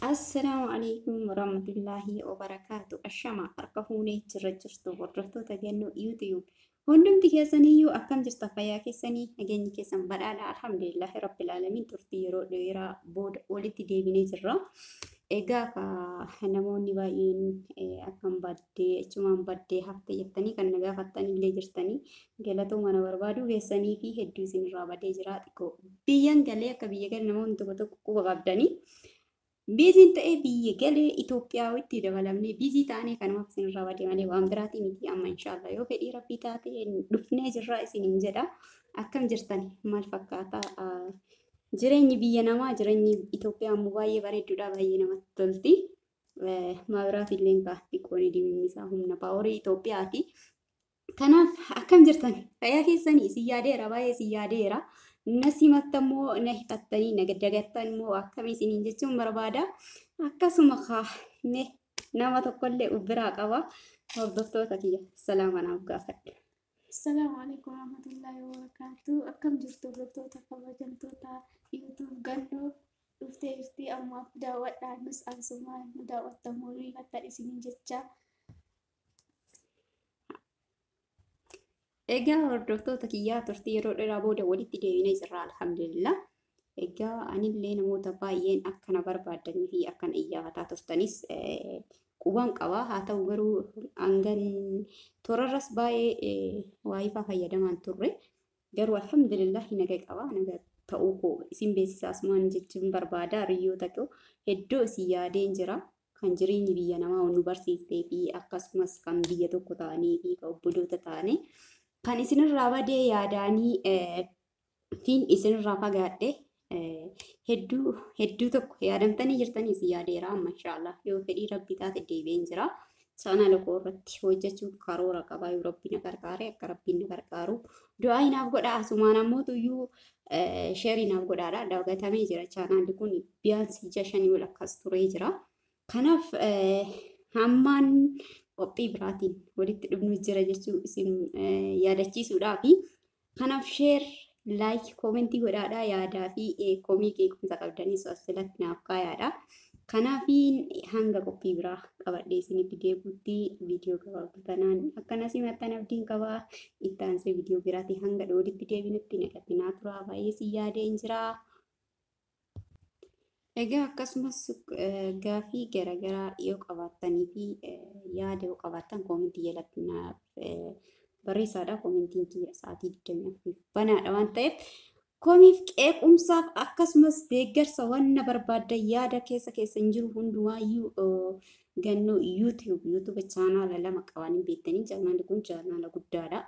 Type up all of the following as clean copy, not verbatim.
السلام عليكم ورحمة الله وبركاته. الشمع أركفوني ترجستو hordoftota Ganno يوتيوب. hundumti keessaniyyuu akkam jirta fayyaa keessanii nageenyi keessan badhaadha alhamdulillah rabbil alamin turtii yeroo dheeraa booda walitti deebinee jirra. Egaa namoonni baay'een akkam baddee achumaan baddee hafte jettanii kan na gaafattan illee jirtanii galatoo mana barbaaduu keessanii fi hedduu isinirraa badee jira xiqqoo biyyan galee akka biyya galee namoonni tokko tokko quba qabdanii Bizin ta'ee biyya galee Itoophiyaatti dabalamnee bizii taanee kanuma isinirraa badee malee waan biraatii miti amma inshallah yoo fedhii rabbii taate dhufnee jirra isiniin jedha. Akkam jirtan maal fakkaata jireenyi biyya namaa jireenyi Itoophiyaa ammoo baay'ee bareedduudha baay'ee namatti tolti. Maabiraat illee xiqqoon dibimisaa humna paaworii Itoophiyaati. Kanaaf akkam jirtan fayyaa keessanii si yaadeera baay'ee si yaadeera. Nasimattammoo na hifattanii nagadagattan immoo akkami isiniin jechuun barbaada. Akkasuma nama tokkollee biraa qaba. Hordoftoota kiyya salaama naaf gaafadha. Assalamu alaikum warahmatullahi wabarakatuh. Akkam jirtu hordoftoota kabajamtoota YouTube Ganno dhuftee jirti ammaaf daawwadhaa nus ansumaan nu daawwattamoo hifattan isiniin jecha. Egaa hordoftoota kiyyaa turtii yeroo dheeraa booda walitti deebinee jirra alhamdulillah. Egaa anillee namoota baay'een akkana barbaadanii fi akkana iyyafataa turtanis quban qaba. Haa ta'u garuu hangan torarras baay'ee waayifaa fayyadamaan turre. Garuu alhamdulillah naga qaba. Naga ta'uu koo isin beeksisaas maan jechuun barbaada. Hiriyoota koo hedduu isin yaadeen jira. Kan jireenyi biyya namaa nu barsiistee fi akkasumas kan biyya tokko ta'anii fi kan obboloota ta'anii kan isinirraa badee yaadanii fi isinirraa fagaadhe hedduu tokko yaadamtanii jirtanii si yaadeera amma inshallah yoo fedhii rabbii taate deebi'een jira. Sana lokoo irratti hojjechuuf karoora qabaa yoo rabbi na gargaare akka rabbiin na gargaaru du'aa inaaf godha asumaan ammoo tuyyuu sheerii naaf godhaadha dawgatamee jira chaanaalli kun biyaansi 6 ol akkas turee jira. Kanaaf hammaan qophii biraatiin walitti dhufnu jira jechuu isin yaadachiisuudhaa fi kanaaf sheer laayik koomentii godhaadhaa yaadaa fi koomii qeequmsa qabdanii asirratti naaf kaayaadha. Kanaaf hanga qophii biraa qabadhee isinitti deebuutti viidiyoo gabaabduu tanaan akkanas himattan abdiin qabaa itti aansee viidiyoo biraatiin hanga walitti deebinutti nagatinaa turaa baay'ee si yaadeen jira. Egaa akkasumas gaafii garaagaraa yoo qabaattanii fi yaada yoo qabaattan koomentii jalatti naaf barreessaadha. Koomentiin kiyya sa'aatii 24 banaadha waan ta'eef koomiif qeequmsaaf akkasumas deeggarsa wanna barbaaddan yaada keessan jiru hundumaayyuu Ganno YouTube chaanaala 2 qabanii beektanii chaanaalli kun chaanaala guddaadha.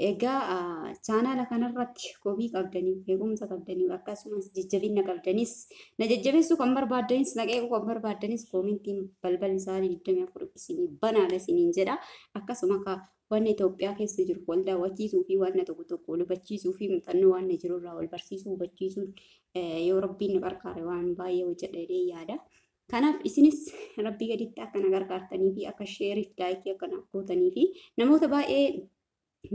Egaa chaanaala kanarratti kobii qabdanii beekumsa qabdanii akkasumas jajjabina qabdanis na jajjabeessuu kan barbaaddanis na qeequu kan barbaaddanis koomentiin balballi isaanii 24 isinii banaadha isiniin jedha. Akkasuma wanna Itoophiyaa keessa jiru wal daawwachiisuu fi wanna tokko tokko wal hubachiisuu fi muuxannoo wanna jirurraa wal barsiisuu hubachiisuun yoo rabbiin na gargaare waan baay'ee hojjedhee yaada. Kanaaf isinis rabbii gaditti akka na gargaartanii fi akka sheerii fi laayikii akka na gootanii fi namoota baay'ee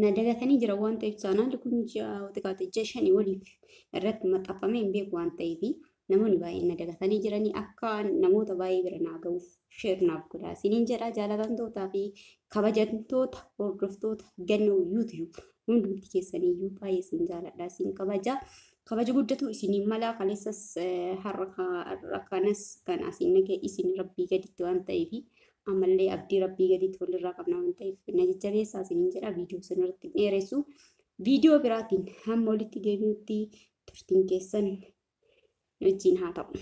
na dagatanii jira waan ta'eef chaanaalli kun ji'a 5 waliif irratti maxxanfamee hin beeku waan ta'eef namoonni baay'een na dagatanii jiranii akka namoota baay'ee bira naa ga'uuf sheer naaf godhaa isiniin jedha. Jaalatamtootaa fi kabajamtoota hordoftoota Ganno YouTube hundumti keessaniyyuu baay'ee isin jaaladha isin kabaja guddatu isiniin malaa kaleessas har'a kanas kan asiin nagee isin rabbii gaditti waan ta'eef ammallee abdii rabbii gaditti walirraa qabna waan ta'eef na jajjabeessaa isiniin jedha. Viidiyoo sanarratti dheeressu viidiyoo biraatiin hamma walitti deebinutti turtiin keessan wajjin haa ta'u.